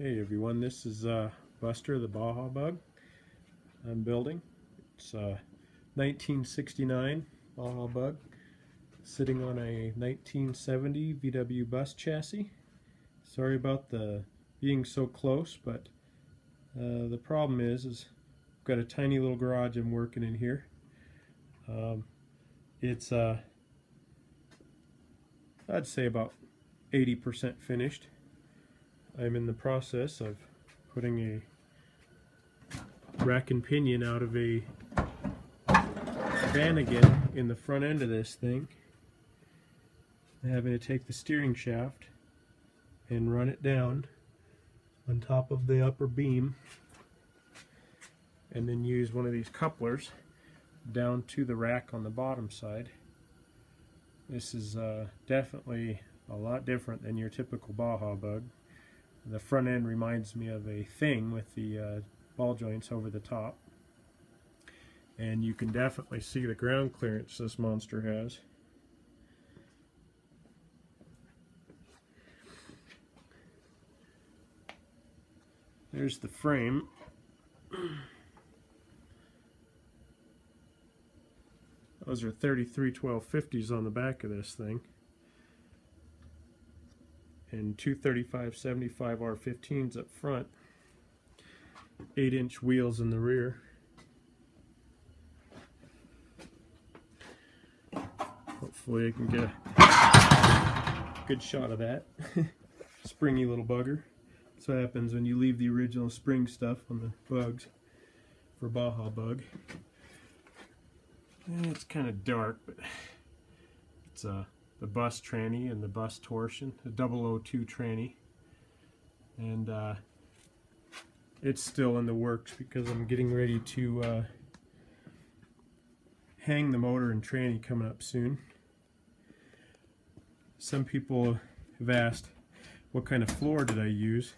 Hey everyone, this is Buster the Baja Bug I'm building. It's a 1969 Baja Bug sitting on a 1970 VW bus chassis. Sorry about the being so close, but the problem is I've got a tiny little garage I'm working in here. It's I'd say about 80% finished. I'm in the process of putting a rack and pinion out of a Vanagon in the front end of this thing. I'm having to take the steering shaft and run it down on top of the upper beam and then use one of these couplers down to the rack on the bottom side. This is definitely a lot different than your typical Baja Bug. The front end reminds me of a thing with the ball joints over the top, and you can definitely see the ground clearance this monster has. There's the frame. Those are 33-12-50s on the back of this thing, and two 35-75 R15s up front, 8-inch wheels in the rear. Hopefully I can get a good shot of that. Springy little bugger. That's what happens when you leave the original spring stuff on the bugs for Baja Bug. It's kind of dark, but it's the bus tranny and the bus torsion, the 002 tranny, and it's still in the works because I'm getting ready to hang the motor and tranny coming up soon. Some people have asked what kind of floor did I use.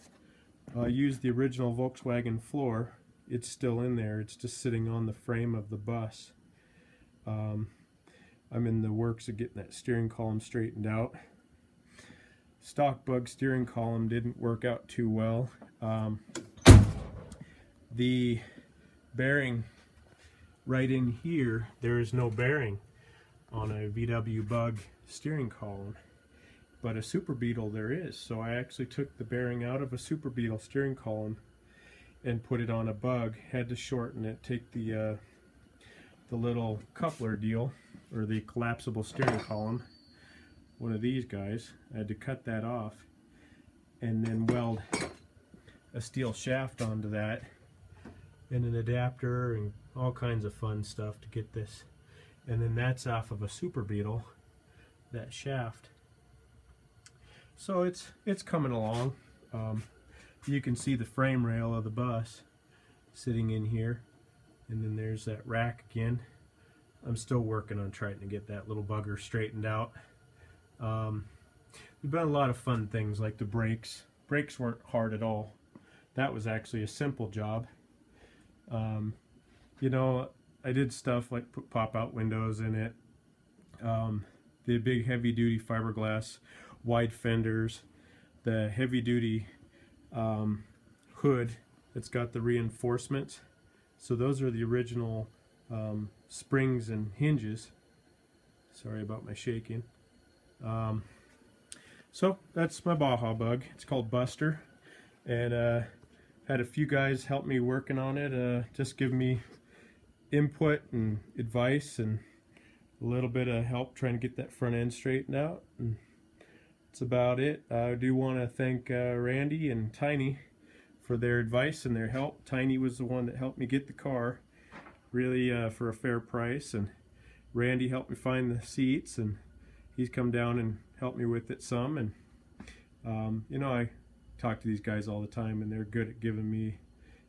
I used the original Volkswagen floor. It's still in there, it's just sitting on the frame of the bus. I'm in the works of getting that steering column straightened out. Stock Bug steering column didn't work out too well. The bearing right in here, there is no bearing on a VW Bug steering column, but a Super Beetle there is. So I actually took the bearing out of a Super Beetle steering column and put it on a Bug. Had to shorten it, take the little coupler deal, or the collapsible steering column, one of these guys. I had to cut that off and then weld a steel shaft onto that and an adapter and all kinds of fun stuff to get this. And then that's off of a Super Beetle, that shaft. So it's coming along. You can see the frame rail of the bus sitting in here, and then there's that rack again. I'm still working on trying to get that little bugger straightened out. We've done a lot of fun things like the brakes. Brakes weren't hard at all. That was actually a simple job. You know, I did stuff like put pop-out windows in it. The big heavy-duty fiberglass wide fenders. The heavy-duty hood that's got the reinforcements. So those are the original springs and hinges. Sorry about my shaking. So that's my Baja Bug. It's called Buster, and had a few guys help me working on it, just give me input and advice and a little bit of help trying to get that front end straightened out, and that's about it. I do want to thank Randy and Tiny for their advice and their help. Tiny was the one that helped me get the car, really for a fair price, and Randy helped me find the seats, and he's come down and helped me with it some. And you know, I talk to these guys all the time, and they're good at giving me,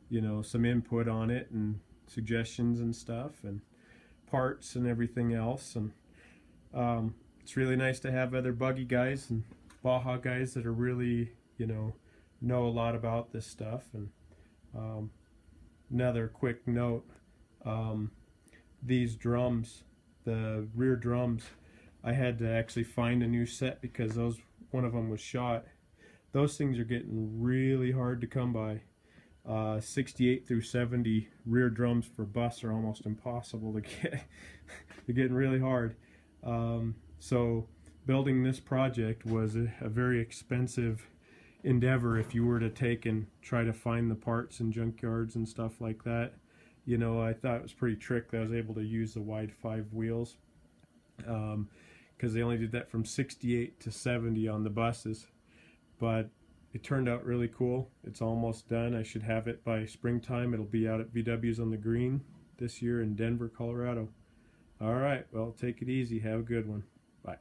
you know, some input on it and suggestions and stuff and parts and everything else. And it's really nice to have other buggy guys and Baja guys that are really, you know a lot about this stuff. And another quick note, these drums, the rear drums, I had to actually find a new set because one of them was shot. those things are getting really hard to come by. 68 through 70 rear drums for bus are almost impossible to get. They're getting really hard. So building this project was a very expensive endeavor if you were to take and try to find the parts in junkyards and stuff like that. You know, I thought it was pretty trick that I was able to use the wide 5 wheels, because they only did that from 68 to 70 on the buses. But it turned out really cool. It's almost done. I should have it by springtime. It'll be out at VW's on the Green this year in Denver, Colorado. All right, well, take it easy. Have a good one. Bye.